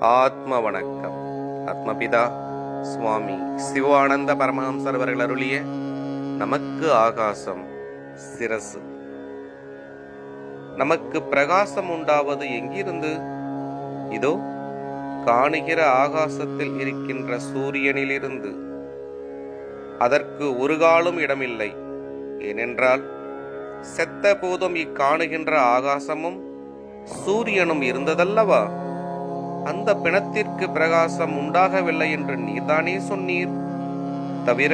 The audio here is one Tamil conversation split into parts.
ஆத்ம வணக்கம். ஆத்மபிதா சுவாமி சிவானந்த பரமஹம்சர் அவர்கள் அருளிய நமக்கு ஆகாசம் சிரசு. நமக்கு பிரகாசம் உண்டாவது எங்கிருந்து? இதோ காணுகிற ஆகாசத்தில் இருக்கின்ற சூரியனிலிருந்து. அதற்கு ஒரு காலும் இடமில்லை. ஏனென்றால் செத்த போதும் இக்காணுகின்ற ஆகாசமும் சூரியனும் இருந்ததல்லவா? அந்த பிணத்திற்கு பிரகாசம் உண்டாகவில்லை என்று நீர்தானே சொன்னீர். தவிர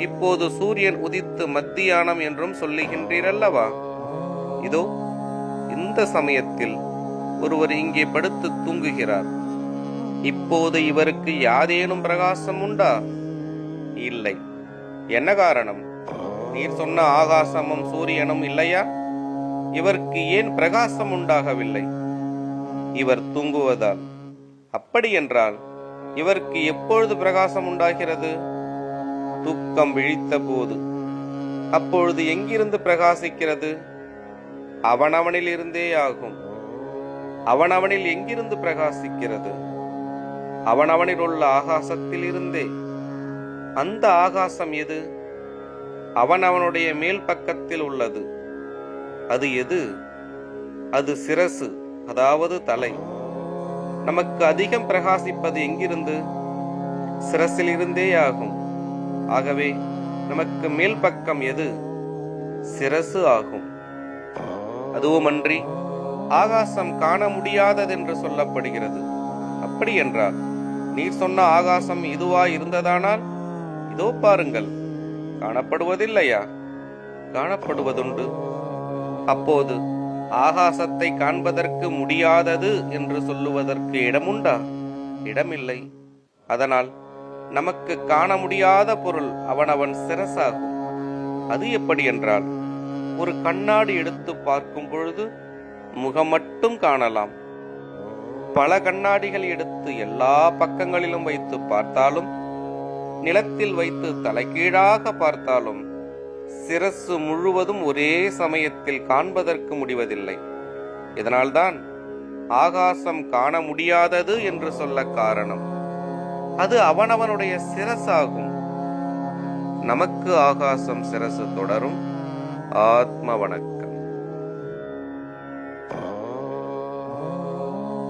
இப்போது சூரியன் உதித்து மத்தியானம் என்றும் சொல்லுகின்றீரல்லவா? இதோ இந்த சமயத்தில் ஒருவர் இங்கே படுத்து தூங்குகிறார். இப்போது இவருக்கு யாதேனும் பிரகாசம் உண்டா? இல்லை. என்ன காரணம்? நீர் சொன்ன ஆகாசமும் சூரியனும் இல்லையா? இவருக்கு ஏன் பிரகாசம் உண்டாகவில்லை? இவர் தூங்குவதால். அப்படி என்றால் இவருக்கு எப்பொழுது பிரகாசம் உண்டாகிறது? தூக்கம் விழித்த போது. அப்பொழுது எங்கிருந்து பிரகாசிக்கிறது? அவனவனில் இருந்தே ஆகும். அவனவனில் எங்கிருந்து பிரகாசிக்கிறது? அவனவனில் உள்ள ஆகாசத்தில் இருந்தே. அந்த ஆகாசம் எது? அவனவனுடைய மேல் பக்கத்தில் உள்ளது. அது எது? அது சிரசு, அதாவது தலை. நமக்கு அதிகம் பிரகாசிப்பது எங்கிருந்து? சிரசில் இருந்தே ஆகும். ஆகவே நமக்கு மேல் பக்கம் எது? சிரசு ஆகும். அதுவுமன்றி ஆகாசம் காண முடியாததென்று சொல்லப்படுகிறது. அப்படி என்றால் நீர் சொன்ன ஆகாசம் இதுவா இருந்ததானால் இதோ பாருங்கள், காணப்படுவதில்லையா? காணப்படுவதுண்டு. அப்போது ஆகாசத்தை காண்பதற்கு முடியாதது என்று சொல்லுவதற்கு இடமுண்டா? இடமில்லை. அதனால் நமக்கு காண முடியாத பொருள் அவனவன் சிரசாகும். அது எப்படி என்றால், ஒரு கண்ணாடி எடுத்து பார்க்கும் பொழுது முகம் மட்டும் காணலாம். பல கண்ணாடிகள் எடுத்து எல்லா பக்கங்களிலும் வைத்து பார்த்தாலும், நிலத்தில் வைத்து தலைகீழாக பார்த்தாலும் சிரசு முழுவதும் ஒரே சமயத்தில் காண்பதற்கு முடிவதில்லை. இதனால்தான் ஆகாசம் காண முடியாதது என்று சொல்ல காரணம். அது அவனவனுடைய சிரசாகும். நமக்கு ஆகாசம் சிரசு தொடரும். ஆத்ம வணக்கம்.